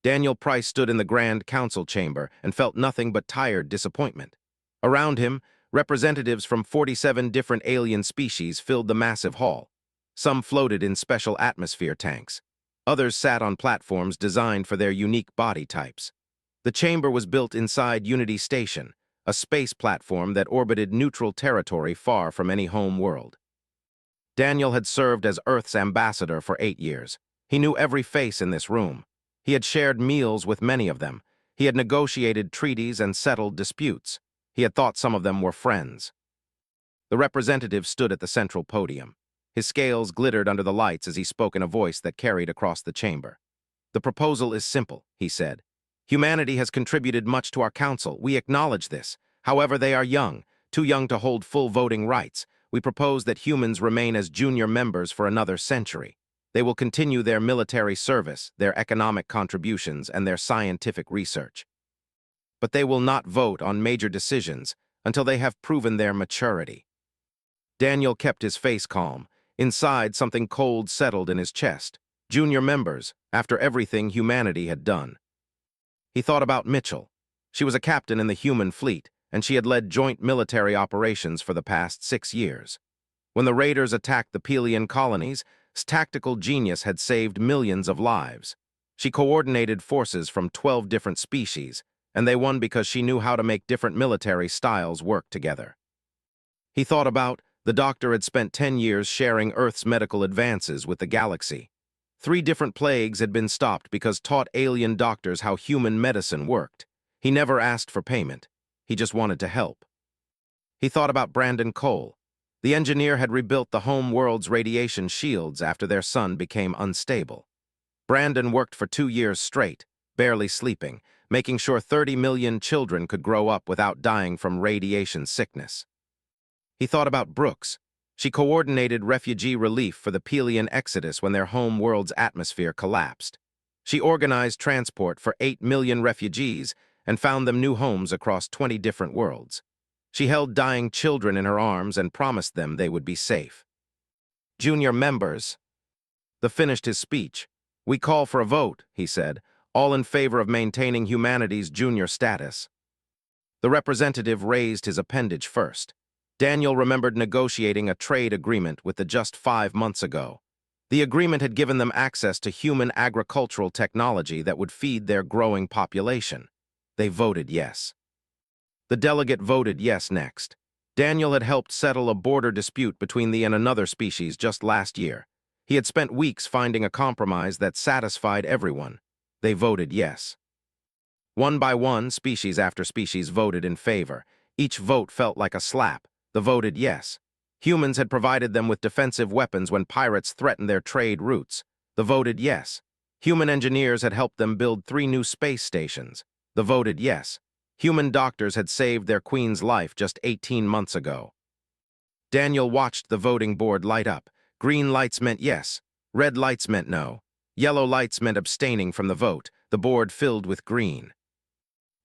Daniel Price stood in the Grand Council chamber and felt nothing but tired disappointment. Around him, representatives from 47 different alien species filled the massive hall. Some floated in special atmosphere tanks. Others sat on platforms designed for their unique body types. The chamber was built inside Unity Station, a space platform that orbited neutral territory far from any home world. Daniel had served as Earth's ambassador for 8 years. He knew every face in this room. He had shared meals with many of them. He had negotiated treaties and settled disputes. He had thought some of them were friends. The representative stood at the central podium. His scales glittered under the lights as he spoke in a voice that carried across the chamber. "The proposal is simple," he said. "Humanity has contributed much to our council. We acknowledge this. However, they are young, too young to hold full voting rights. We propose that humans remain as junior members for another century. They will continue their military service, their economic contributions, and their scientific research. But they will not vote on major decisions until they have proven their maturity." Daniel kept his face calm. Inside, something cold settled in his chest. Junior members, after everything humanity had done. He thought about Mitchell. She was a captain in the human fleet, and she had led joint military operations for the past 6 years. When the raiders attacked the Pelian colonies, tactical genius had saved millions of lives. She coordinated forces from 12 different species, and they won because she knew how to make different military styles work together. He thought about the doctor had spent 10 years sharing Earth's medical advances with the galaxy. 3 different plagues had been stopped because taught alien doctors how human medicine worked. He never asked for payment. He just wanted to help. He thought about Brandon Cole. The engineer had rebuilt the home world's radiation shields after their sun became unstable. Brandon worked for 2 years straight, barely sleeping, making sure 30 million children could grow up without dying from radiation sickness. He thought about Brooks. She coordinated refugee relief for the Pelian exodus when their home world's atmosphere collapsed. She organized transport for 8 million refugees and found them new homes across 20 different worlds. She held dying children in her arms and promised them they would be safe. "Junior members." The finished his speech. "We call for a vote," he said, "all in favor of maintaining humanity's junior status." The representative raised his appendage first. Daniel remembered negotiating a trade agreement with the just 5 months ago. The agreement had given them access to human agricultural technology that would feed their growing population. They voted yes. The delegate voted yes next. Daniel had helped settle a border dispute between the and another species just last year. He had spent weeks finding a compromise that satisfied everyone. They voted yes. One by one, species after species voted in favor. Each vote felt like a slap. The voted yes. Humans had provided them with defensive weapons when pirates threatened their trade routes. The voted yes. Human engineers had helped them build 3 new space stations. The voted yes. Human doctors had saved their queen's life just 18 months ago. Daniel watched the voting board light up. Green lights meant yes. Red lights meant no. Yellow lights meant abstaining from the vote. The board filled with green.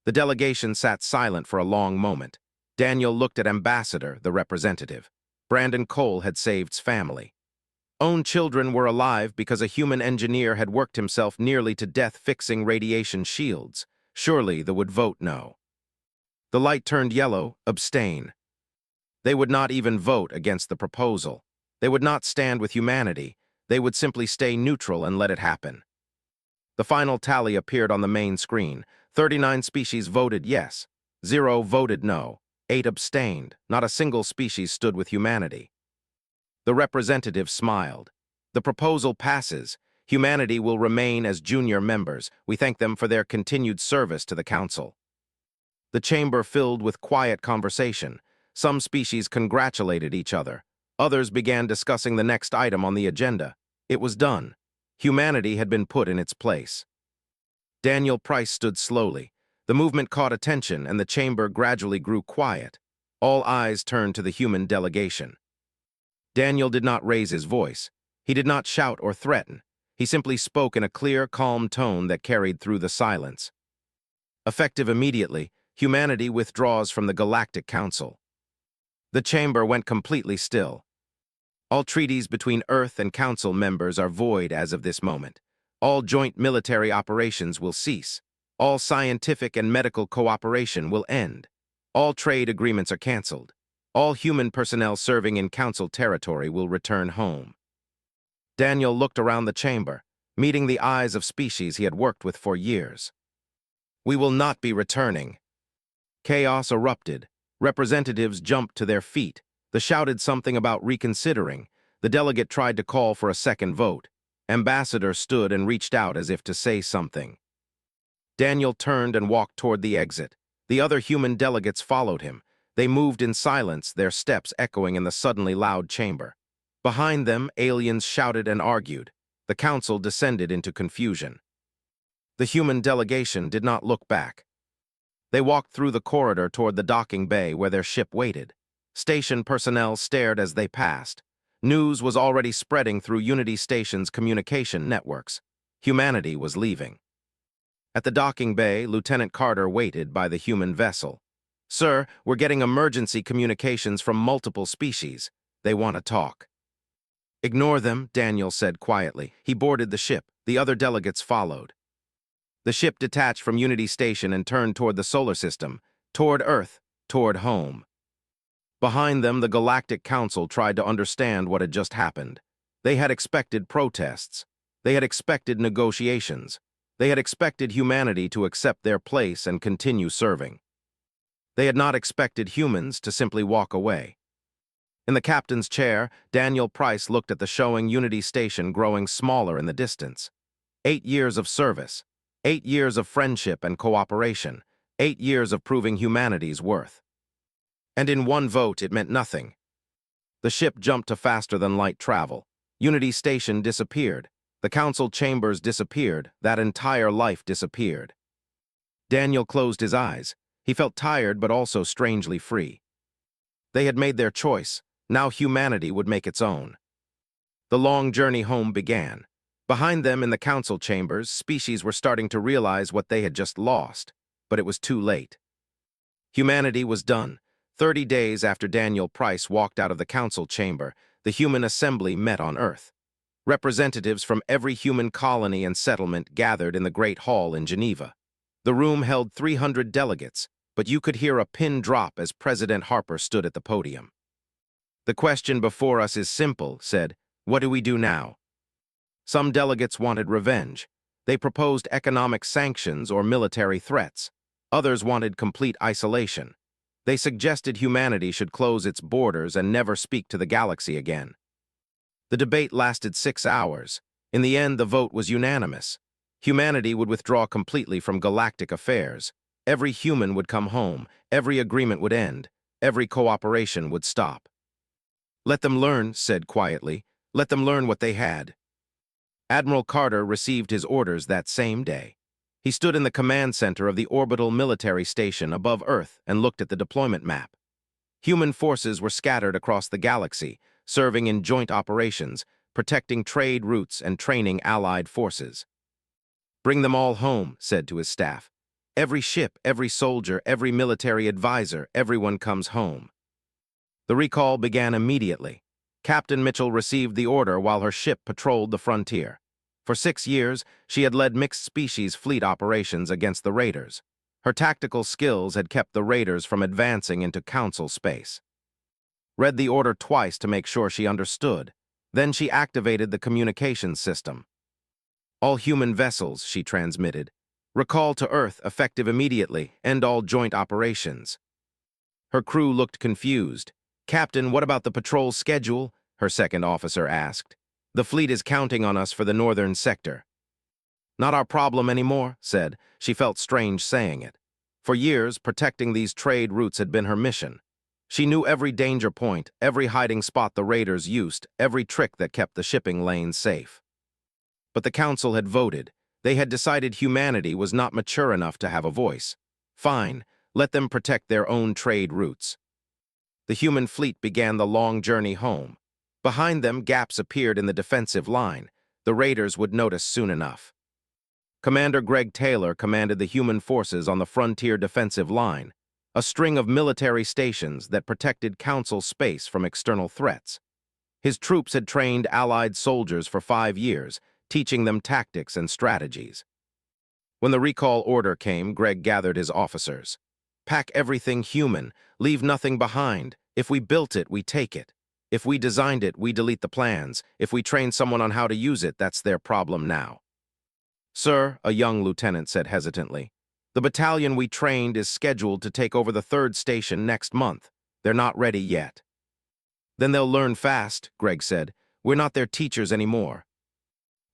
The delegation sat silent for a long moment. Daniel looked at Ambassador, the representative. Brandon Cole had saved his family. Own children were alive because a human engineer had worked himself nearly to death fixing radiation shields. Surely they would vote no. The light turned yellow, abstain. They would not even vote against the proposal. They would not stand with humanity. They would simply stay neutral and let it happen. The final tally appeared on the main screen. 39 species voted yes. 0 voted no. 8 abstained. Not a single species stood with humanity. The representative smiled. "The proposal passes. Humanity will remain as junior members. We thank them for their continued service to the Council." The chamber filled with quiet conversation. Some species congratulated each other. Others began discussing the next item on the agenda. It was done. Humanity had been put in its place. Daniel Price stood slowly. The movement caught attention, and the chamber gradually grew quiet. All eyes turned to the human delegation. Daniel did not raise his voice. He did not shout or threaten. He simply spoke in a clear, calm tone that carried through the silence. Effective immediately, humanity withdraws from the Galactic Council. The chamber went completely still. All treaties between Earth and Council members are void as of this moment. All joint military operations will cease. All scientific and medical cooperation will end. All trade agreements are canceled. All human personnel serving in Council territory will return home. Daniel looked around the chamber, meeting the eyes of species he had worked with for years. We will not be returning. Chaos erupted. Representatives jumped to their feet. They shouted something about reconsidering. The delegate tried to call for a second vote. Ambassador stood and reached out as if to say something. Daniel turned and walked toward the exit. The other human delegates followed him. They moved in silence, their steps echoing in the suddenly loud chamber. Behind them, aliens shouted and argued. The council descended into confusion. The human delegation did not look back. They walked through the corridor toward the docking bay where their ship waited. Station personnel stared as they passed. News was already spreading through Unity Station's communication networks. Humanity was leaving. At the docking bay, Lieutenant Carter waited by the human vessel. "Sir, we're getting emergency communications from multiple species. They want to talk." "Ignore them," Daniel said quietly. He boarded the ship. The other delegates followed. The ship detached from Unity Station and turned toward the solar system, toward Earth, toward home. Behind them, the Galactic Council tried to understand what had just happened. They had expected protests. They had expected negotiations. They had expected humanity to accept their place and continue serving. They had not expected humans to simply walk away. In the captain's chair, Daniel Price looked at the showing Unity Station growing smaller in the distance. 8 years of service. 8 years of friendship and cooperation. 8 years of proving humanity's worth. And in one vote, it meant nothing. The ship jumped to faster-than-light travel. Unity Station disappeared. The council chambers disappeared. That entire life disappeared. Daniel closed his eyes. He felt tired but also strangely free. They had made their choice. Now humanity would make its own. The long journey home began. Behind them in the council chambers, species were starting to realize what they had just lost, but it was too late. Humanity was done. 30 days after Daniel Price walked out of the council chamber, the human assembly met on Earth. Representatives from every human colony and settlement gathered in the Great Hall in Geneva. The room held 300 delegates, but you could hear a pin drop as President Harper stood at the podium. "The question before us is simple," said. "What do we do now?" Some delegates wanted revenge. They proposed economic sanctions or military threats. Others wanted complete isolation. They suggested humanity should close its borders and never speak to the galaxy again. The debate lasted 6 hours. In the end, the vote was unanimous. Humanity would withdraw completely from galactic affairs. Every human would come home. Every agreement would end. Every cooperation would stop. "Let them learn," said quietly. "Let them learn what they had." Admiral Carter received his orders that same day. He stood in the command center of the orbital military station above Earth and looked at the deployment map. Human forces were scattered across the galaxy, serving in joint operations, protecting trade routes and training allied forces. "Bring them all home," said to his staff. "Every ship, every soldier, every military advisor, everyone comes home." The recall began immediately. Captain Mitchell received the order while her ship patrolled the frontier. For 6 years, she had led mixed-species fleet operations against the raiders. Her tactical skills had kept the raiders from advancing into Council space. Read the order twice to make sure she understood. Then she activated the communications system. "All human vessels," she transmitted. "Recall to Earth, effective immediately. End all joint operations." Her crew looked confused. "Captain, what about the patrol schedule?" her second officer asked. "The fleet is counting on us for the northern sector." "Not our problem anymore," said. She felt strange saying it. For years, protecting these trade routes had been her mission. She knew every danger point, every hiding spot the raiders used, every trick that kept the shipping lanes safe. But the council had voted. They had decided humanity was not mature enough to have a voice. Fine, let them protect their own trade routes. The human fleet began the long journey home. Behind them, gaps appeared in the defensive line. The raiders would notice soon enough. Commander Greg Taylor commanded the human forces on the frontier defensive line, a string of military stations that protected Council space from external threats. His troops had trained Allied soldiers for 5 years, teaching them tactics and strategies. When the recall order came, Greg gathered his officers. Pack everything human, leave nothing behind. If we built it, we take it. If we designed it, we delete the plans. If we train someone on how to use it, that's their problem now. Sir, a young lieutenant said hesitantly, the battalion we trained is scheduled to take over the 3rd station next month. They're not ready yet. Then they'll learn fast, Greg said. We're not their teachers anymore.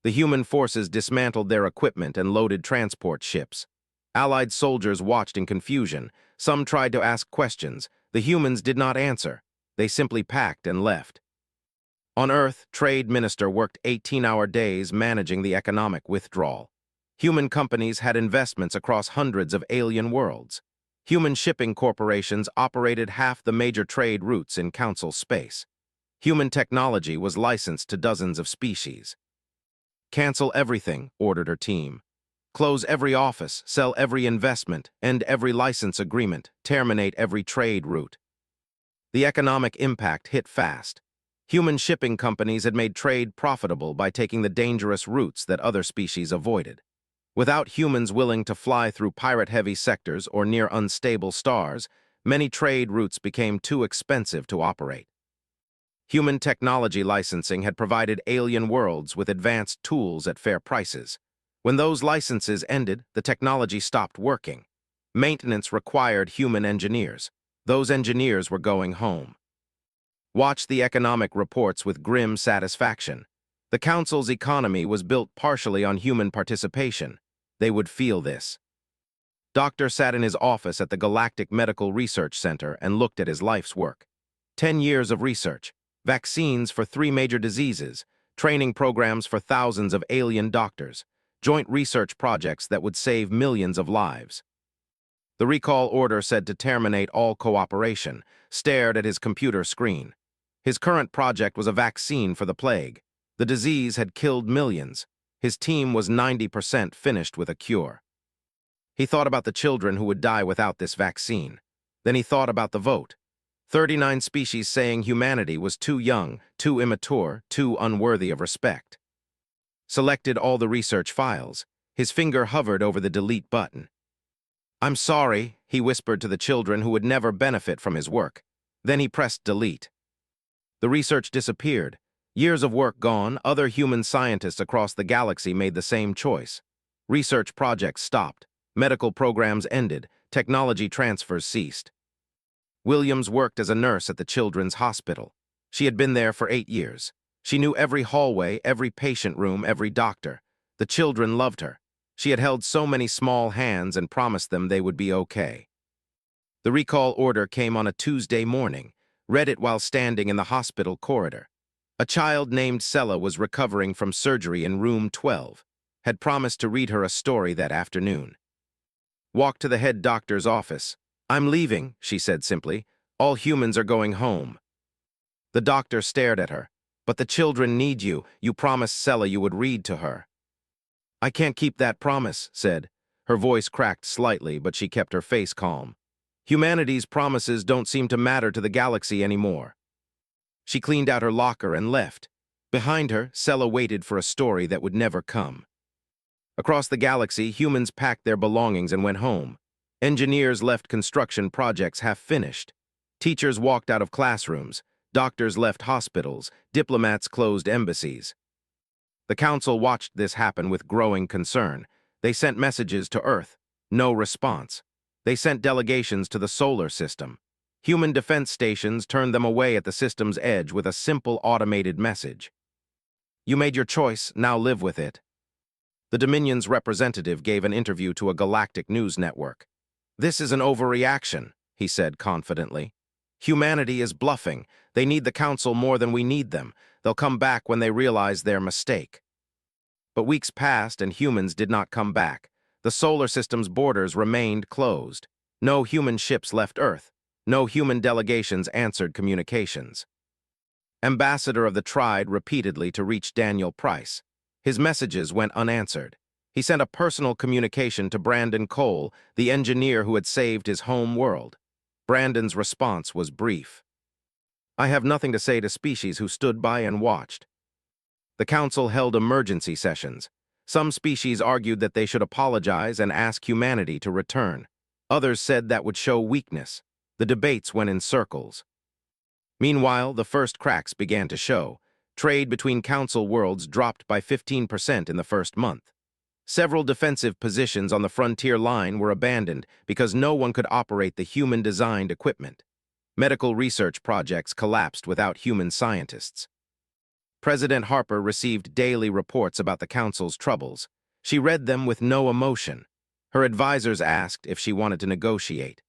The human forces dismantled their equipment and loaded transport ships. Allied soldiers watched in confusion. Some tried to ask questions. The humans did not answer. They simply packed and left. On Earth, Trade Minister worked 18-hour days managing the economic withdrawal. Human companies had investments across hundreds of alien worlds. Human shipping corporations operated half the major trade routes in Council space. Human technology was licensed to dozens of species. Cancel everything, ordered her team. Close every office, sell every investment, end every license agreement, terminate every trade route. The economic impact hit fast. Human shipping companies had made trade profitable by taking the dangerous routes that other species avoided. Without humans willing to fly through pirate-heavy sectors or near unstable stars, many trade routes became too expensive to operate. Human technology licensing had provided alien worlds with advanced tools at fair prices. When those licenses ended, the technology stopped working. Maintenance required human engineers. Those engineers were going home. Watch the economic reports with grim satisfaction. The Council's economy was built partially on human participation. They would feel this. Doctor sat in his office at the Galactic Medical Research Center and looked at his life's work. 10 years of research, vaccines for 3 major diseases, training programs for thousands of alien doctors, joint research projects that would save millions of lives. The recall order said to terminate all cooperation, stared at his computer screen. His current project was a vaccine for the plague. The disease had killed millions. His team was 90% finished with a cure. He thought about the children who would die without this vaccine. Then he thought about the vote. 39 species saying humanity was too young, too immature, too unworthy of respect. Selected all the research files. His finger hovered over the delete button. I'm sorry, he whispered to the children who would never benefit from his work. Then he pressed delete. The research disappeared. Years of work gone, other human scientists across the galaxy made the same choice. Research projects stopped. Medical programs ended. Technology transfers ceased. Williams worked as a nurse at the Children's Hospital. She had been there for 8 years. She knew every hallway, every patient room, every doctor. The children loved her. She had held so many small hands and promised them they would be okay. The recall order came on a Tuesday morning. Read it while standing in the hospital corridor. A child named Sella was recovering from surgery in room 12. Had promised to read her a story that afternoon. Walked to the head doctor's office. I'm leaving, she said simply. All humans are going home. The doctor stared at her. But the children need you. You promised Sella you would read to her. I can't keep that promise, said. Her voice cracked slightly, but she kept her face calm. Humanity's promises don't seem to matter to the galaxy anymore. She cleaned out her locker and left. Behind her, Sella waited for a story that would never come. Across the galaxy, humans packed their belongings and went home. Engineers left construction projects half-finished. Teachers walked out of classrooms. Doctors left hospitals. Diplomats closed embassies. The Council watched this happen with growing concern. They sent messages to Earth. No response. They sent delegations to the solar system. Human defense stations turned them away at the system's edge with a simple automated message. You made your choice, now live with it. The Dominion's representative gave an interview to a galactic news network. This is an overreaction, he said confidently. Humanity is bluffing. They need the Council more than we need them. They'll come back when they realize their mistake. But weeks passed and humans did not come back. The solar system's borders remained closed. No human ships left Earth. No human delegations answered communications. Ambassador of the tried repeatedly to reach Daniel Price. His messages went unanswered. He sent a personal communication to Brandon Cole, the engineer who had saved his home world. Brandon's response was brief. I have nothing to say to species who stood by and watched. The council held emergency sessions. Some species argued that they should apologize and ask humanity to return. Others said that would show weakness. The debates went in circles. Meanwhile, the first cracks began to show. Trade between council worlds dropped by 15% in the first month. Several defensive positions on the frontier line were abandoned because no one could operate the human-designed equipment. Medical research projects collapsed without human scientists. President Harper received daily reports about the council's troubles. She read them with no emotion. Her advisors asked if she wanted to negotiate.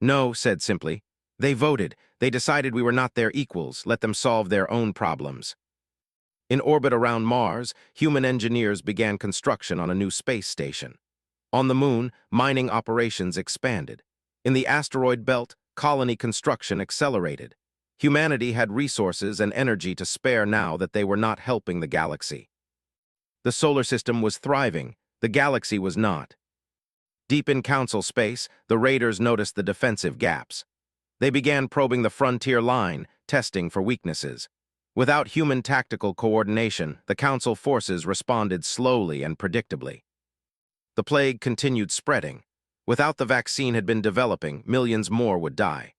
No, said simply. They voted. They decided we were not their equals. Let them solve their own problems. In orbit around Mars, human engineers began construction on a new space station. On the Moon, mining operations expanded. In the asteroid belt, colony construction accelerated. Humanity had resources and energy to spare now that they were not helping the galaxy. The solar system was thriving. The galaxy was not. Deep in council space, the raiders noticed the defensive gaps. They began probing the frontier line, testing for weaknesses. Without human tactical coordination, the council forces responded slowly and predictably. The plague continued spreading. Without the vaccine had been developing, millions more would die.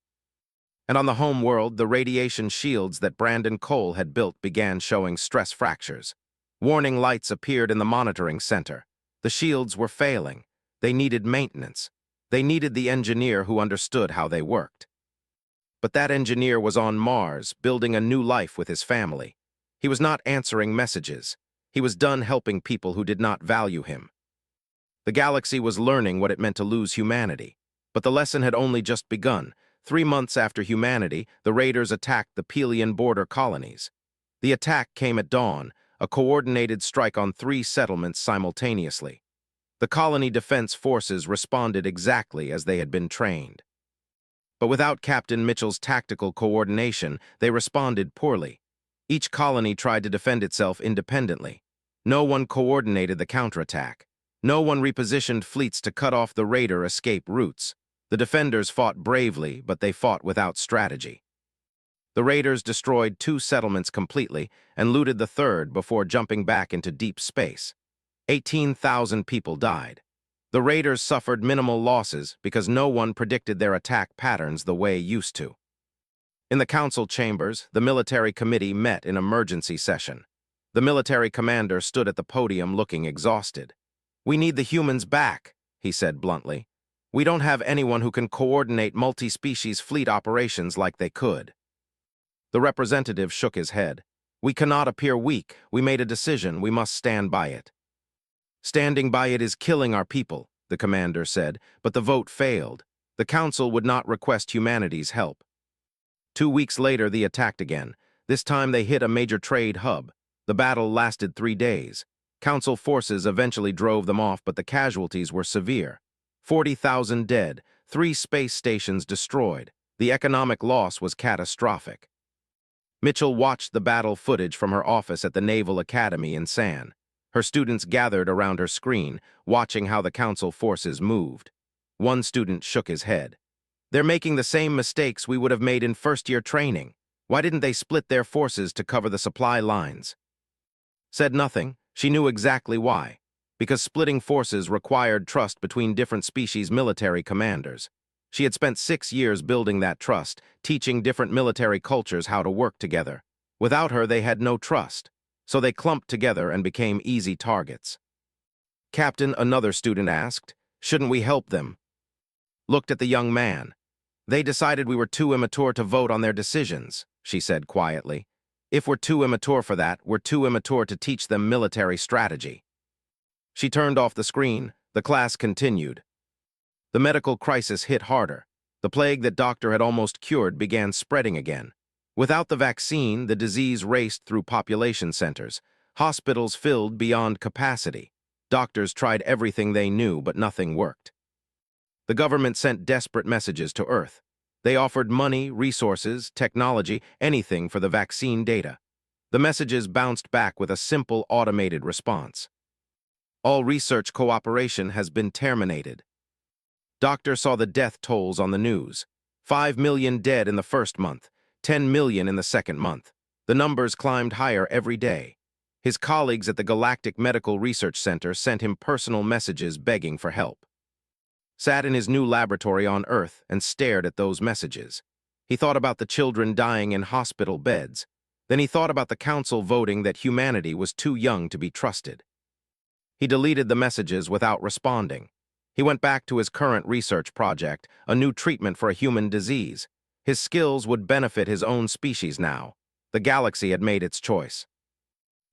And on the home world, the radiation shields that Brandon Cole had built began showing stress fractures. Warning lights appeared in the monitoring center. The shields were failing. They needed maintenance. They needed the engineer who understood how they worked. But that engineer was on Mars, building a new life with his family. He was not answering messages. He was done helping people who did not value him. The galaxy was learning what it meant to lose humanity. But the lesson had only just begun. 3 months after humanity, the raiders attacked the Pelian border colonies. The attack came at dawn, a coordinated strike on 3 settlements simultaneously. The colony defense forces responded exactly as they had been trained. But without Captain Mitchell's tactical coordination, they responded poorly. Each colony tried to defend itself independently. No one coordinated the counterattack. No one repositioned fleets to cut off the raider escape routes. The defenders fought bravely, but they fought without strategy. The raiders destroyed 2 settlements completely and looted the third before jumping back into deep space. 18,000 people died. The raiders suffered minimal losses because no one predicted their attack patterns the way used to. In the council chambers, the military committee met in emergency session. The military commander stood at the podium looking exhausted. "We need the humans back," he said bluntly. "We don't have anyone who can coordinate multi-species fleet operations like they could." The representative shook his head. "We cannot appear weak. We made a decision. We must stand by it." "Standing by it is killing our people," the commander said, but the vote failed. The council would not request humanity's help. 2 weeks later, they attacked again. This time they hit a major trade hub. The battle lasted 3 days. Council forces eventually drove them off, but the casualties were severe. 40,000 dead, 3 space stations destroyed. The economic loss was catastrophic. Mitchell watched the battle footage from her office at the Naval Academy in San. Her students gathered around her screen, watching how the council forces moved. One student shook his head. "They're making the same mistakes we would have made in first-year training. Why didn't they split their forces to cover the supply lines?" Said nothing. She knew exactly why. Because splitting forces required trust between different species' military commanders. She had spent 6 years building that trust, teaching different military cultures how to work together. Without her, they had no trust. So they clumped together and became easy targets. "Captain," another student asked, "shouldn't we help them?" Looked at the young man. "They decided we were too immature to vote on their decisions," she said quietly. "If we're too immature for that, we're too immature to teach them military strategy." She turned off the screen. The class continued. The medical crisis hit harder. The plague that Doctor had almost cured began spreading again. Without the vaccine, the disease raced through population centers. Hospitals filled beyond capacity. Doctors tried everything they knew, but nothing worked. The government sent desperate messages to Earth. They offered money, resources, technology, anything for the vaccine data. The messages bounced back with a simple automated response. "All research cooperation has been terminated." Doctor saw the death tolls on the news. 5 million dead in the first month. 10 million in the second month. The numbers climbed higher every day. His colleagues at the Galactic Medical Research Center sent him personal messages begging for help. Sat in his new laboratory on Earth and stared at those messages. He thought about the children dying in hospital beds. Then he thought about the council voting that humanity was too young to be trusted. He deleted the messages without responding. He went back to his current research project, a new treatment for a human disease. His skills would benefit his own species now. The galaxy had made its choice.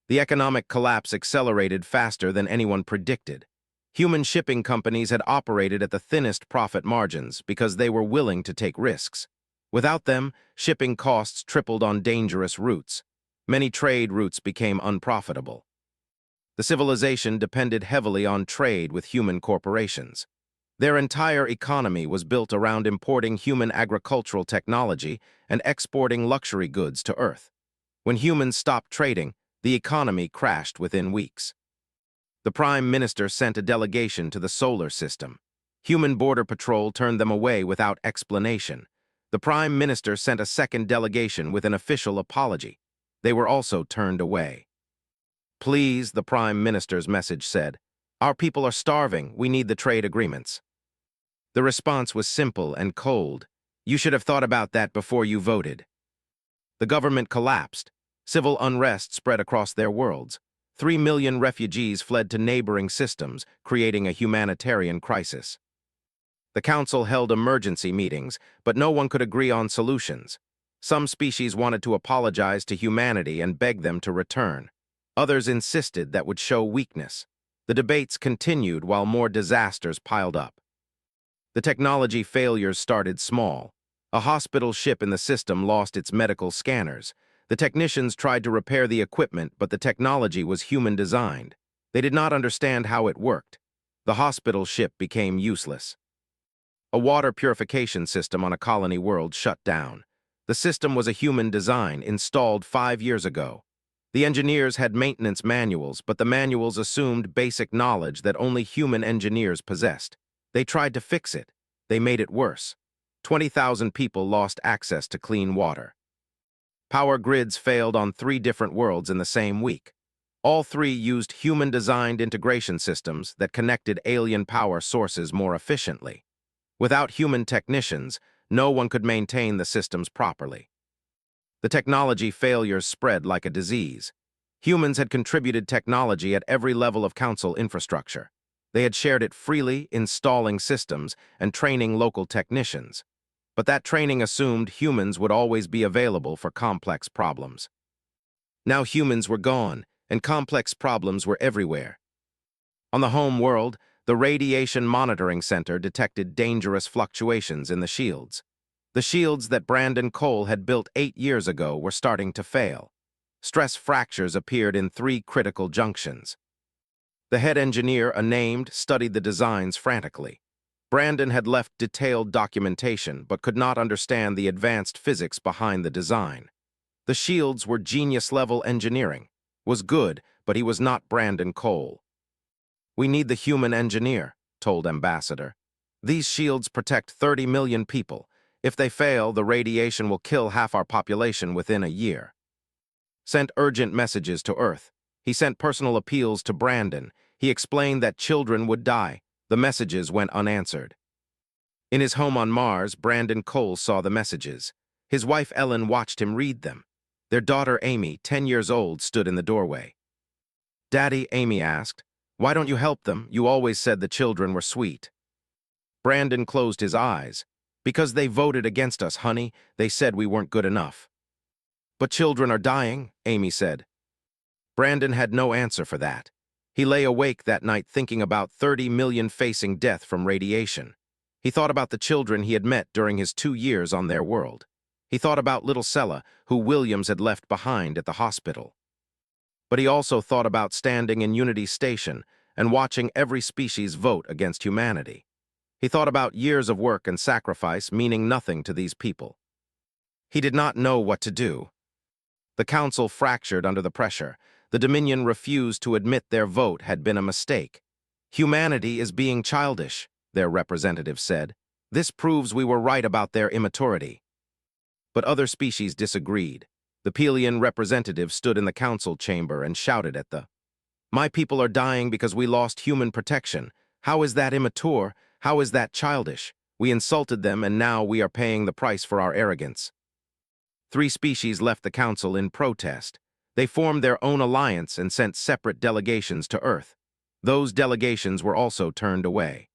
The economic collapse accelerated faster than anyone predicted. Human shipping companies had operated at the thinnest profit margins because they were willing to take risks. Without them, shipping costs tripled on dangerous routes. Many trade routes became unprofitable. The civilization depended heavily on trade with human corporations. Their entire economy was built around importing human agricultural technology and exporting luxury goods to Earth. When humans stopped trading, the economy crashed within weeks. The Prime Minister sent a delegation to the solar system. Human Border Patrol turned them away without explanation. The Prime Minister sent a second delegation with an official apology. They were also turned away. "Please," the Prime Minister's message said, "our people are starving. We need the trade agreements." The response was simple and cold. "You should have thought about that before you voted." The government collapsed. Civil unrest spread across their worlds. 3 million refugees fled to neighboring systems, creating a humanitarian crisis. The council held emergency meetings, but no one could agree on solutions. Some species wanted to apologize to humanity and beg them to return. Others insisted that would show weakness. The debates continued while more disasters piled up. The technology failures started small. A hospital ship in the system lost its medical scanners. The technicians tried to repair the equipment, but the technology was human-designed. They did not understand how it worked. The hospital ship became useless. A water purification system on a colony world shut down. The system was a human design installed 5 years ago. The engineers had maintenance manuals, but the manuals assumed basic knowledge that only human engineers possessed. They tried to fix it. They made it worse. 20,000 people lost access to clean water. Power grids failed on 3 different worlds in the same week. All 3 used human-designed integration systems that connected alien power sources more efficiently. Without human technicians, no one could maintain the systems properly. The technology failures spread like a disease. Humans had contributed technology at every level of council infrastructure. They had shared it freely, installing systems and training local technicians. But that training assumed humans would always be available for complex problems. Now humans were gone, and complex problems were everywhere. On the home world, the Radiation Monitoring Center detected dangerous fluctuations in the shields. The shields that Brandon Cole had built 8 years ago were starting to fail. Stress fractures appeared in 3 critical junctions. The head engineer, unnamed, studied the designs frantically. Brandon had left detailed documentation but could not understand the advanced physics behind the design. The shields were genius-level engineering. Was good, but he was not Brandon Cole. "We need the human engineer," told Ambassador. "These shields protect 30 million people. If they fail, the radiation will kill half our population within a year." Sent urgent messages to Earth. He sent personal appeals to Brandon. He explained that children would die. The messages went unanswered. In his home on Mars, Brandon Cole saw the messages. His wife Ellen watched him read them. Their daughter Amy, 10 years old, stood in the doorway. "Daddy," Amy asked, "why don't you help them? You always said the children were sweet." Brandon closed his eyes. "Because they voted against us, honey. They said we weren't good enough." "But children are dying," Amy said. Brandon had no answer for that. He lay awake that night thinking about 30 million facing death from radiation. He thought about the children he had met during his 2 years on their world. He thought about little Sella, who Williams had left behind at the hospital. But he also thought about standing in Unity Station and watching every species vote against humanity. He thought about years of work and sacrifice meaning nothing to these people. He did not know what to do. The council fractured under the pressure. The Dominion refused to admit their vote had been a mistake. "Humanity is being childish," their representative said. "This proves we were right about their immaturity." But other species disagreed. The Pelian representative stood in the council chamber and shouted at the, "My people are dying because we lost human protection. How is that immature? How is that childish? We insulted them and now we are paying the price for our arrogance." 3 species left the council in protest. They formed their own alliance and sent separate delegations to Earth. Those delegations were also turned away.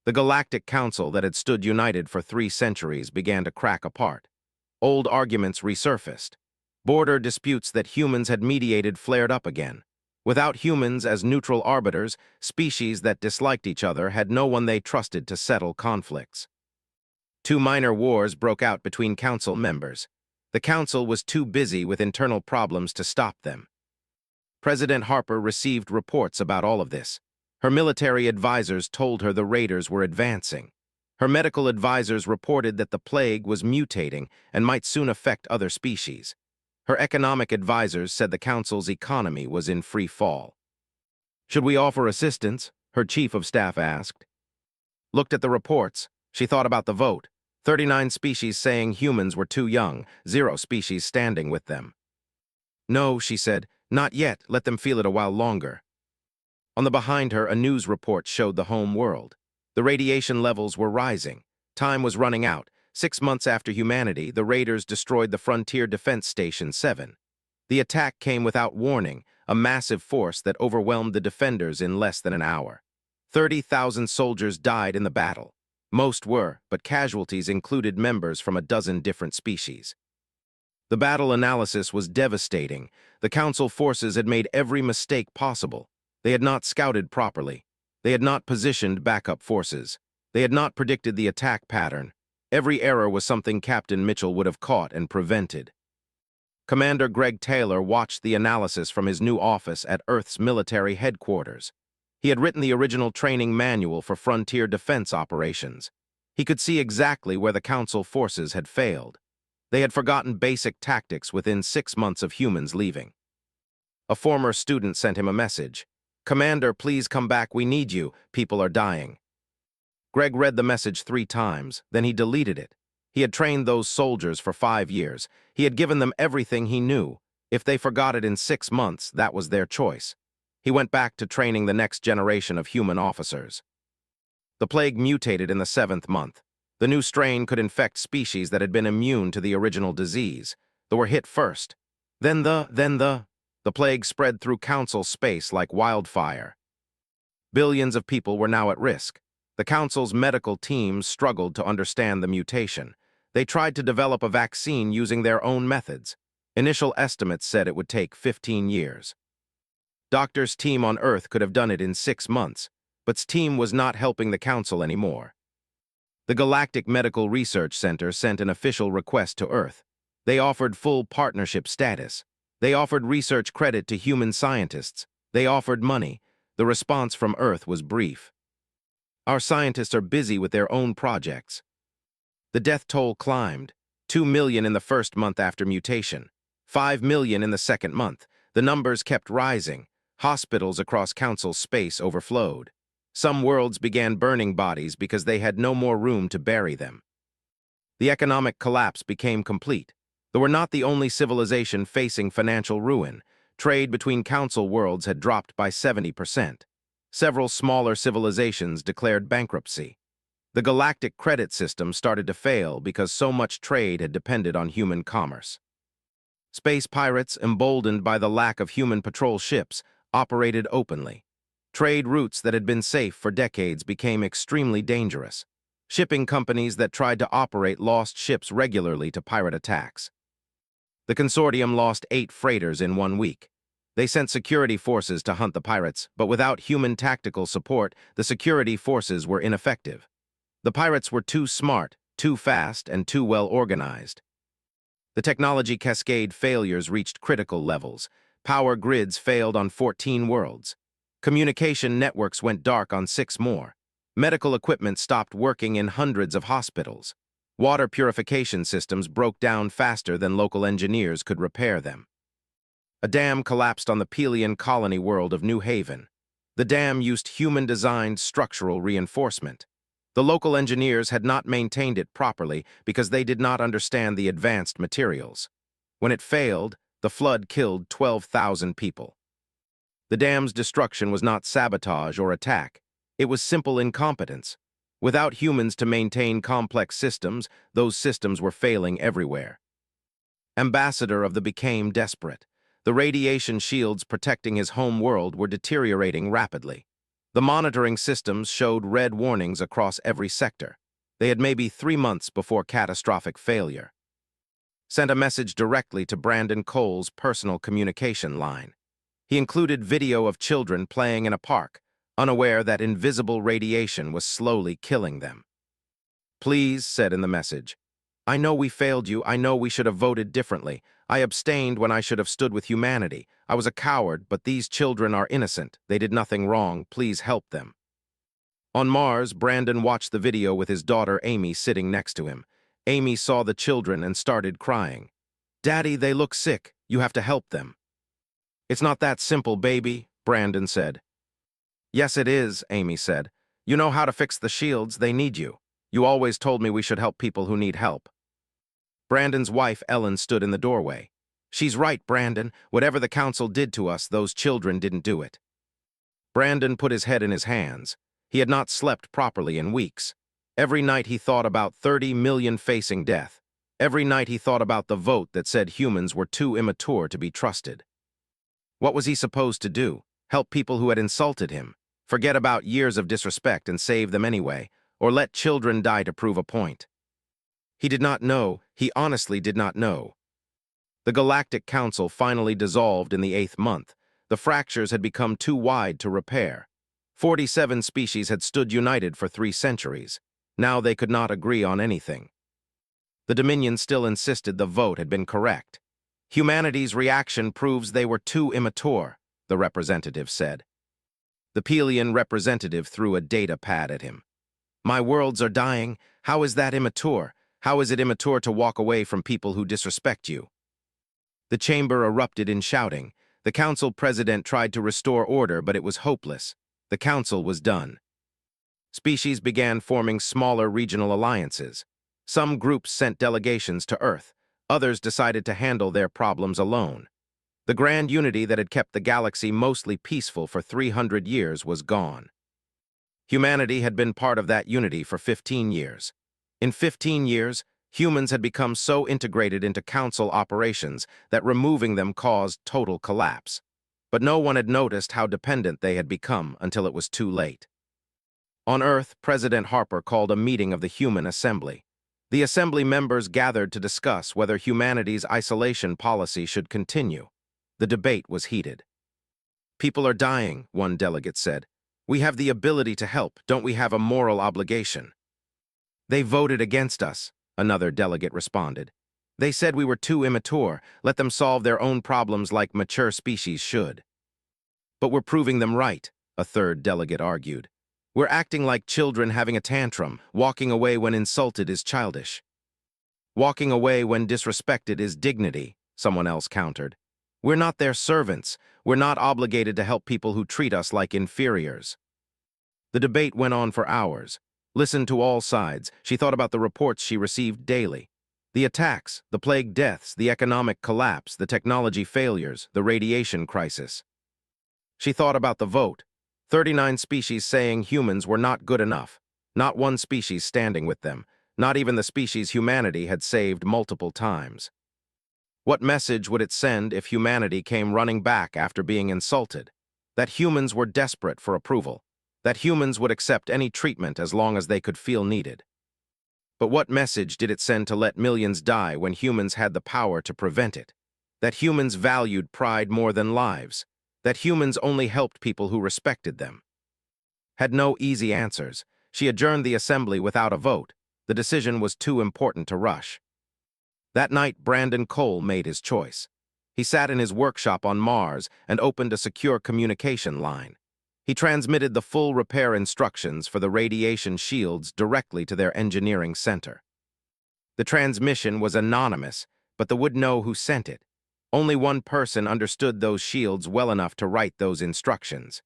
The Galactic Council that had stood united for 3 centuries began to crack apart. Old arguments resurfaced. Border disputes that humans had mediated flared up again. Without humans as neutral arbiters, species that disliked each other had no one they trusted to settle conflicts. 2 minor wars broke out between council members. The council was too busy with internal problems to stop them. President Harper received reports about all of this. Her military advisors told her the raiders were advancing. Her medical advisors reported that the plague was mutating and might soon affect other species. Her economic advisors said the council's economy was in free fall. "Should we offer assistance?" her chief of staff asked. Looked at the reports. She thought about the vote. 39 species saying humans were too young, 0 species standing with them. "No," she said, "not yet. Let them feel it a while longer." On the behind her, a news report showed the home world. The radiation levels were rising. Time was running out. 6 months after humanity, the raiders destroyed the Frontier Defense Station 7. The attack came without warning, a massive force that overwhelmed the defenders in less than an hour. 30,000 soldiers died in the battle. Most were, but casualties included members from a dozen different species. The battle analysis was devastating. The Council forces had made every mistake possible. They had not scouted properly. They had not positioned backup forces. They had not predicted the attack pattern. Every error was something Captain Mitchell would have caught and prevented. Commander Greg Taylor watched the analysis from his new office at Earth's military headquarters. He had written the original training manual for frontier defense operations. He could see exactly where the Council forces had failed. They had forgotten basic tactics within 6 months of humans leaving. A former student sent him a message. "Commander, please come back. We need you. People are dying." Greg read the message 3 times, then he deleted it. He had trained those soldiers for 5 years. He had given them everything he knew. If they forgot it in 6 months, that was their choice. He went back to training the next generation of human officers. The plague mutated in the 7th month. The new strain could infect species that had been immune to the original disease. They were hit first. Then the plague spread through council space like wildfire. Billions of people were now at risk. The council's medical teams struggled to understand the mutation. They tried to develop a vaccine using their own methods. Initial estimates said it would take 15 years. Doctor's team on Earth could have done it in 6 months, but's team was not helping the council anymore. The Galactic Medical Research Center sent an official request to Earth. They offered full partnership status. They offered research credit to human scientists. They offered money. The response from Earth was brief. "Our scientists are busy with their own projects." The death toll climbed. 2 million in the first month after mutation. 5 million in the second month. The numbers kept rising. Hospitals across council space overflowed. Some worlds began burning bodies because they had no more room to bury them. The economic collapse became complete. They were not the only civilization facing financial ruin. Trade between council worlds had dropped by 70%. Several smaller civilizations declared bankruptcy. The galactic credit system started to fail because so much trade had depended on human commerce. Space pirates, emboldened by the lack of human patrol ships, operated openly. Trade routes that had been safe for decades became extremely dangerous. Shipping companies that tried to operate lost ships regularly to pirate attacks. The consortium lost 8 freighters in 1 week. They sent security forces to hunt the pirates, but without human tactical support, the security forces were ineffective. The pirates were too smart, too fast, and too well organized. The technology cascade failures reached critical levels. Power grids failed on 14 worlds. Communication networks went dark on 6 more. Medical equipment stopped working in hundreds of hospitals. Water purification systems broke down faster than local engineers could repair them. A dam collapsed on the Pelian colony world of New Haven. The dam used human-designed structural reinforcement. The local engineers had not maintained it properly because they did not understand the advanced materials. When it failed, the flood killed 12,000 people. The dam's destruction was not sabotage or attack. It was simple incompetence. Without humans to maintain complex systems, those systems were failing everywhere. Ambassador of the became desperate. The radiation shields protecting his home world were deteriorating rapidly. The monitoring systems showed red warnings across every sector. They had maybe 3 months before catastrophic failure. Sent a message directly to Brandon Cole's personal communication line. He included video of children playing in a park, unaware that invisible radiation was slowly killing them. "Please," said in the message, "I know we failed you. I know we should have voted differently. I abstained when I should have stood with humanity. I was a coward, but these children are innocent. They did nothing wrong. Please help them." On Mars, Brandon watched the video with his daughter Amy sitting next to him. Amy saw the children and started crying. "Daddy, they look sick. You have to help them." "It's not that simple, baby," Brandon said. "Yes, it is," Amy said. "You know how to fix the shields. They need you. You always told me we should help people who need help." Brandon's wife, Ellen, stood in the doorway. "She's right, Brandon. Whatever the council did to us, those children didn't do it." Brandon put his head in his hands. He had not slept properly in weeks. Every night he thought about 30 million facing death. Every night he thought about the vote that said humans were too immature to be trusted. What was he supposed to do? Help people who had insulted him? Forget about years of disrespect and save them anyway? Or let children die to prove a point? He did not know. He honestly did not know. The Galactic Council finally dissolved in the 8th month. The fractures had become too wide to repair. 47 species had stood united for 3 centuries. Now they could not agree on anything. The Dominion still insisted the vote had been correct. "Humanity's reaction proves they were too immature," the representative said. The Pelian representative threw a data pad at him. "My worlds are dying. How is that immature? How is it immature to walk away from people who disrespect you?" The chamber erupted in shouting. The council president tried to restore order, but it was hopeless. The council was done. Species began forming smaller regional alliances. Some groups sent delegations to Earth. Others decided to handle their problems alone. The grand unity that had kept the galaxy mostly peaceful for 300 years was gone. Humanity had been part of that unity for 15 years. In 15 years, humans had become so integrated into council operations that removing them caused total collapse. But no one had noticed how dependent they had become until it was too late. On Earth, President Harper called a meeting of the Human Assembly. The Assembly members gathered to discuss whether humanity's isolation policy should continue. The debate was heated. "People are dying," one delegate said. "We have the ability to help. Don't we have a moral obligation?" "They voted against us," another delegate responded. "They said we were too immature. Let them solve their own problems like mature species should." "But we're proving them right," a third delegate argued. "We're acting like children having a tantrum. Walking away when insulted is childish." "Walking away when disrespected is dignity," someone else countered. "We're not their servants. We're not obligated to help people who treat us like inferiors." The debate went on for hours. Listened to all sides, she thought about the reports she received daily. The attacks, the plague deaths, the economic collapse, the technology failures, the radiation crisis. She thought about the vote. 39 species saying humans were not good enough. Not one species standing with them. Not even the species humanity had saved multiple times. What message would it send if humanity came running back after being insulted? That humans were desperate for approval. That humans would accept any treatment as long as they could feel needed. But what message did it send to let millions die when humans had the power to prevent it? That humans valued pride more than lives. That humans only helped people who respected them. Had no easy answers. She adjourned the assembly without a vote. The decision was too important to rush. That night, Brandon Cole made his choice. He sat in his workshop on Mars and opened a secure communication line. He transmitted the full repair instructions for the radiation shields directly to their engineering center. The transmission was anonymous, but they would know who sent it. Only one person understood those shields well enough to write those instructions.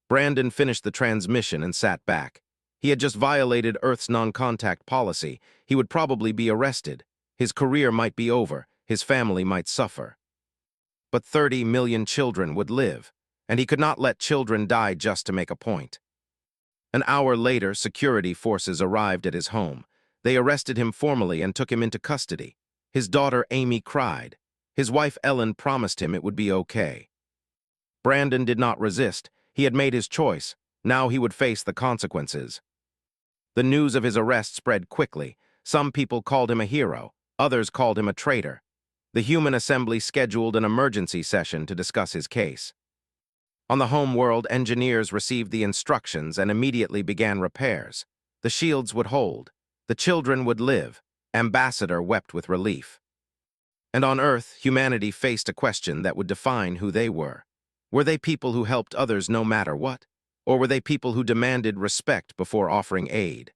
Brandon finished the transmission and sat back. He had just violated Earth's non-contact policy. He would probably be arrested. His career might be over. his family might suffer. But 30 million children would live, and he could not let children die just to make a point. An hour later, security forces arrived at his home. They arrested him formally and took him into custody. His daughter Amy cried. His wife Ellen promised him it would be okay. Brandon did not resist. He had made his choice. Now he would face the consequences. The news of his arrest spread quickly. Some people called him a hero. Others called him a traitor. The Human Assembly scheduled an emergency session to discuss his case. On the home world, engineers received the instructions and immediately began repairs. The shields would hold. The children would live. Ambassador wept with relief. And on Earth, humanity faced a question that would define who they were. Were they people who helped others no matter what? Or were they people who demanded respect before offering aid?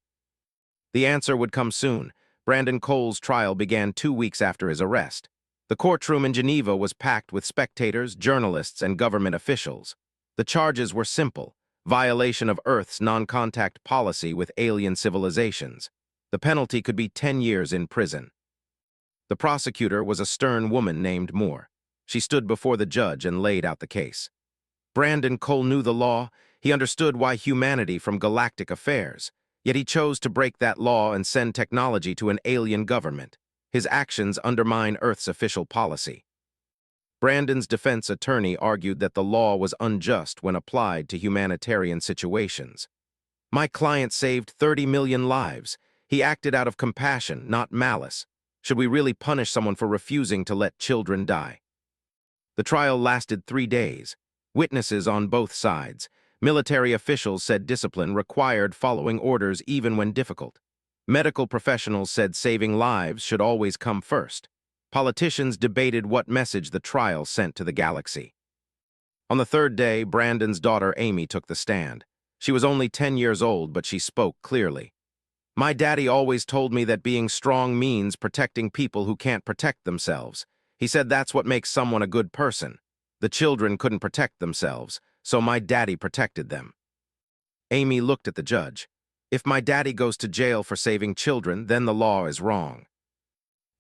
The answer would come soon. Brandon Cole's trial began 2 weeks after his arrest. The courtroom in Geneva was packed with spectators, journalists, and government officials. The charges were simple: violation of Earth's non-contact policy with alien civilizations. The penalty could be 10 years in prison. The prosecutor was a stern woman named Moore. She stood before the judge and laid out the case. Brandon Cole knew the law. He understood why humanity from galactic affairs. Yet he chose to break that law and send technology to an alien government. His actions undermine Earth's official policy. Brandon's defense attorney argued that the law was unjust when applied to humanitarian situations. My client saved 30 million lives. He acted out of compassion, not malice. Should we really punish someone for refusing to let children die? The trial lasted 3 days. Witnesses on both sides. Military officials said discipline required following orders even when difficult. Medical professionals said saving lives should always come first. Politicians debated what message the trial sent to the galaxy. On the 3rd day, Brandon's daughter Amy took the stand. She was only 10 years old, but she spoke clearly. My daddy always told me that being strong means protecting people who can't protect themselves. He said that's what makes someone a good person. The children couldn't protect themselves, so my daddy protected them. Amy looked at the judge. If my daddy goes to jail for saving children, then the law is wrong.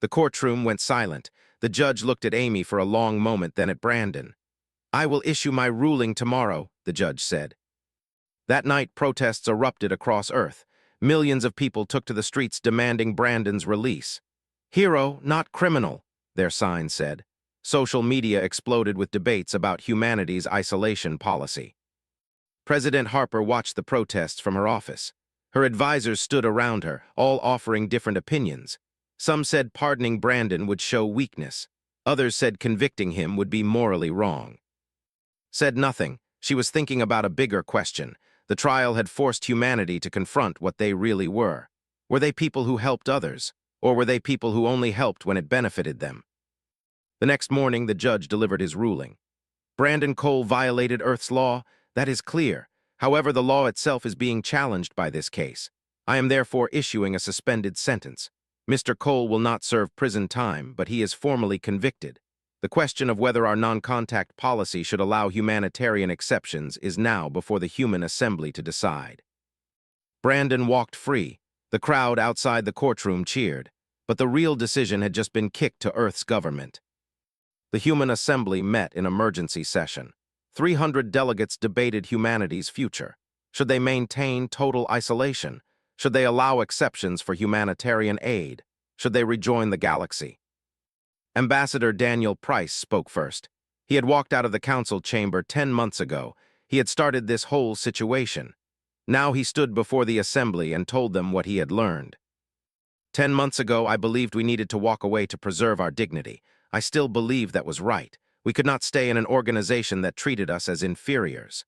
The courtroom went silent. The judge looked at Amy for a long moment, then at Brandon. I will issue my ruling tomorrow, the judge said. That night, protests erupted across Earth. Millions of people took to the streets demanding Brandon's release. Hero, not criminal, their signs said. Social media exploded with debates about humanity's isolation policy. President Harper watched the protests from her office. Her advisors stood around her, all offering different opinions. Some said pardoning Brandon would show weakness. Others said convicting him would be morally wrong. Said nothing. She was thinking about a bigger question. The trial had forced humanity to confront what they really were. Were they people who helped others, or were they people who only helped when it benefited them? The next morning, the judge delivered his ruling. Brandon Cole violated Earth's law. That is clear. However, the law itself is being challenged by this case. I am therefore issuing a suspended sentence. Mr. Cole will not serve prison time, but he is formally convicted. The question of whether our non-contact policy should allow humanitarian exceptions is now before the Human Assembly to decide. Brandon walked free. The crowd outside the courtroom cheered, but the real decision had just been kicked to Earth's government. The Human Assembly met in emergency session. 300 delegates debated humanity's future. Should they maintain total isolation? Should they allow exceptions for humanitarian aid? Should they rejoin the galaxy? Ambassador Daniel Price spoke first. He had walked out of the council chamber 10 months ago. He had started this whole situation. Now he stood before the assembly and told them what he had learned. 10 months ago, I believed we needed to walk away to preserve our dignity. I still believe that was right. We could not stay in an organization that treated us as inferiors.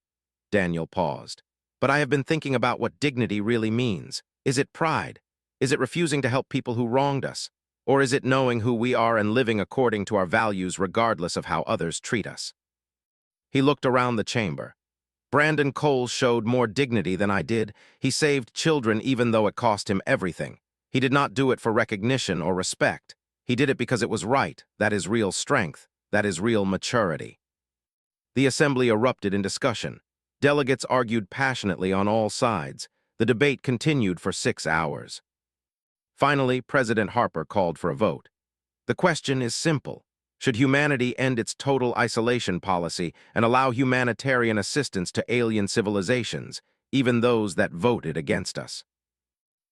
Daniel paused. But I have been thinking about what dignity really means. Is it pride? Is it refusing to help people who wronged us? Or is it knowing who we are and living according to our values regardless of how others treat us? He looked around the chamber. Brandon Cole showed more dignity than I did. He saved children even though it cost him everything. He did not do it for recognition or respect. He did it because it was right. That is real strength. That is real maturity. The assembly erupted in discussion. Delegates argued passionately on all sides. The debate continued for 6 hours. Finally, President Harper called for a vote. The question is simple. Should humanity end its total isolation policy and allow humanitarian assistance to alien civilizations, even those that voted against us?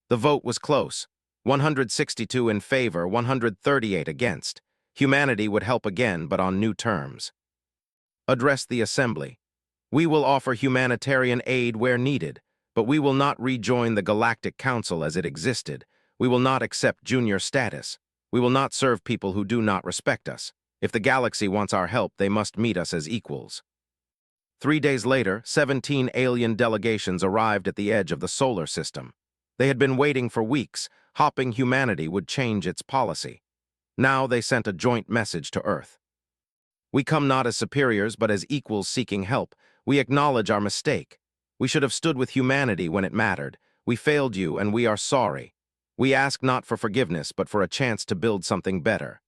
The vote was close. 162 in favor, 138 against. Humanity would help again, but on new terms. Address the assembly. We will offer humanitarian aid where needed, but we will not rejoin the Galactic Council as it existed. We will not accept junior status. We will not serve people who do not respect us. If the galaxy wants our help, they must meet us as equals. 3 days later, 17 alien delegations arrived at the edge of the solar system. They had been waiting for weeks, hoping humanity would change its policy. Now they sent a joint message to Earth. We come not as superiors, but as equals seeking help. We acknowledge our mistake. We should have stood with humanity when it mattered. We failed you, and we are sorry. We ask not for forgiveness, but for a chance to build something better.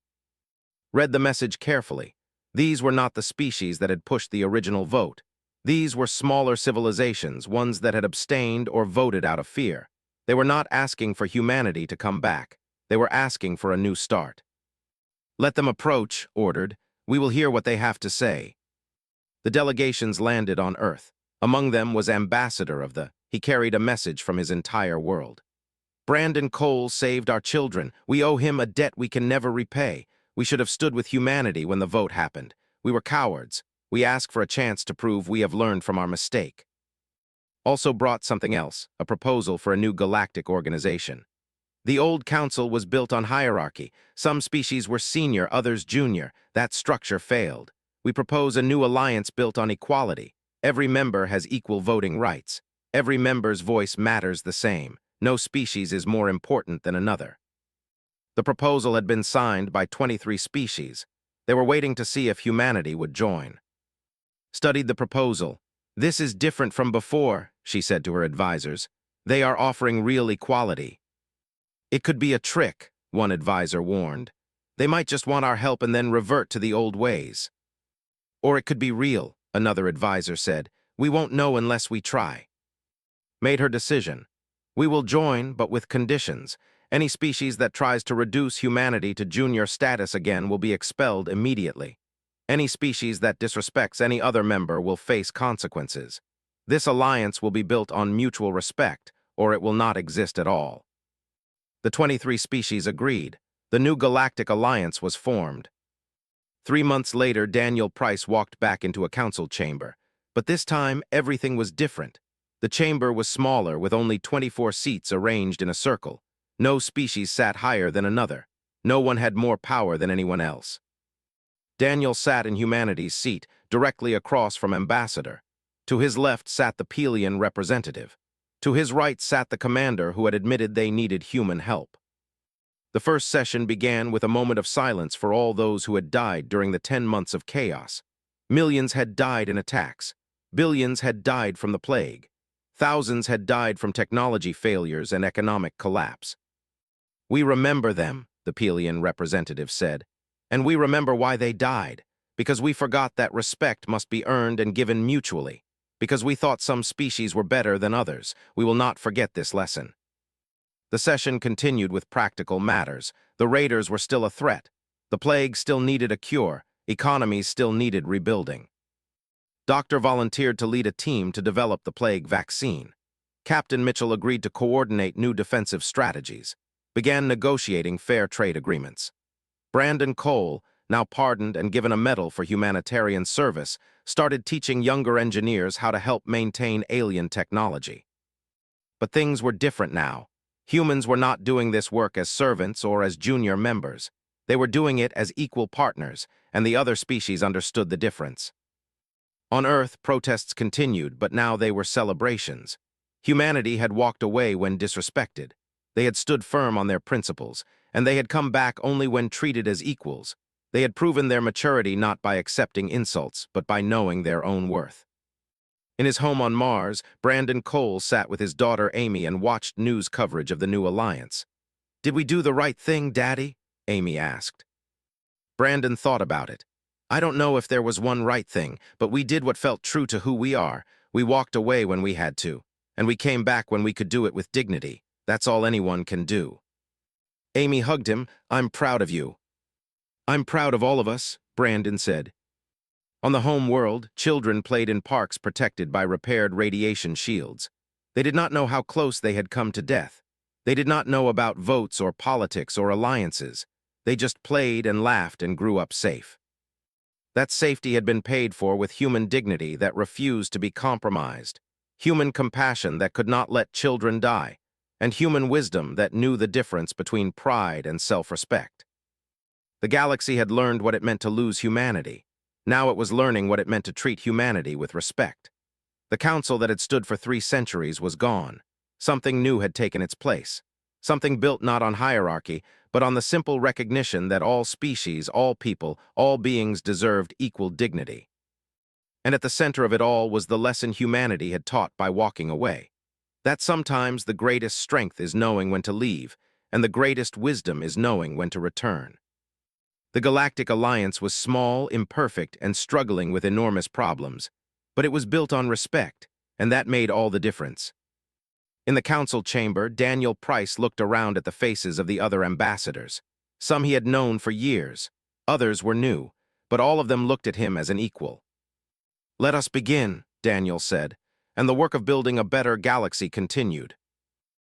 Read the message carefully. These were not the species that had pushed the original vote. These were smaller civilizations, ones that had abstained or voted out of fear. They were not asking for humanity to come back. They were asking for a new start. Let them approach, ordered. We will hear what they have to say. The delegations landed on Earth. Among them was Ambassador of the. He carried a message from his entire world. Brandon Cole saved our children. We owe him a debt we can never repay. We should have stood with humanity when the vote happened. We were cowards. We ask for a chance to prove we have learned from our mistake. Also brought something else, a proposal for a new galactic organization. The old council was built on hierarchy. Some species were senior, others junior. That structure failed. We propose a new alliance built on equality. Every member has equal voting rights. Every member's voice matters the same. No species is more important than another. The proposal had been signed by 23 species. They were waiting to see if humanity would join. Studied the proposal. This is different from before, she said to her advisors. They are offering real equality. It could be a trick, one advisor warned. They might just want our help and then revert to the old ways. Or it could be real, another advisor said. We won't know unless we try. Made her decision. We will join, but with conditions. Any species that tries to reduce humanity to junior status again will be expelled immediately. Any species that disrespects any other member will face consequences. This alliance will be built on mutual respect, or it will not exist at all. The 23 species agreed. The new Galactic Alliance was formed. 3 months later, Daniel Price walked back into a council chamber. But this time, everything was different. The chamber was smaller, with only 24 seats arranged in a circle. No species sat higher than another. No one had more power than anyone else. Daniel sat in humanity's seat, directly across from Ambassador. To his left sat the Pelian representative. To his right sat the commander who had admitted they needed human help. The first session began with a moment of silence for all those who had died during the 10 months of chaos. Millions had died in attacks. Billions had died from the plague. Thousands had died from technology failures and economic collapse. We remember them, the Pelian representative said. And we remember why they died, because we forgot that respect must be earned and given mutually, because we thought some species were better than others. We will not forget this lesson. The session continued with practical matters. The raiders were still a threat. The plague still needed a cure. Economies still needed rebuilding. Doctor volunteered to lead a team to develop the plague vaccine. Captain Mitchell agreed to coordinate new defensive strategies, began negotiating fair trade agreements. Brandon Cole, now pardoned and given a medal for humanitarian service, started teaching younger engineers how to help maintain alien technology. But things were different now. Humans were not doing this work as servants or as junior members. They were doing it as equal partners, and the other species understood the difference. On Earth, protests continued, but now they were celebrations. Humanity had walked away when disrespected. They had stood firm on their principles, and they had come back only when treated as equals. They had proven their maturity not by accepting insults, but by knowing their own worth. In his home on Mars, Brandon Cole sat with his daughter Amy and watched news coverage of the new alliance. "Did we do the right thing, Daddy?" Amy asked. Brandon thought about it. "I don't know if there was one right thing, but we did what felt true to who we are. We walked away when we had to, and we came back when we could do it with dignity. That's all anyone can do." Amy hugged him. "I'm proud of you." I'm proud of all of us, Brandon said. On the home world, children played in parks protected by repaired radiation shields. They did not know how close they had come to death. They did not know about votes or politics or alliances. They just played and laughed and grew up safe. That safety had been paid for with human dignity that refused to be compromised, human compassion that could not let children die, and human wisdom that knew the difference between pride and self-respect. The galaxy had learned what it meant to lose humanity. Now it was learning what it meant to treat humanity with respect. The council that had stood for 3 centuries was gone. Something new had taken its place. Something built not on hierarchy, but on the simple recognition that all species, all people, all beings deserved equal dignity. And at the center of it all was the lesson humanity had taught by walking away. That sometimes the greatest strength is knowing when to leave, and the greatest wisdom is knowing when to return. The Galactic Alliance was small, imperfect, and struggling with enormous problems, but it was built on respect, and that made all the difference. In the council chamber, Daniel Price looked around at the faces of the other ambassadors. Some he had known for years, others were new, but all of them looked at him as an equal. "Let us begin," Daniel said, and the work of building a better galaxy continued.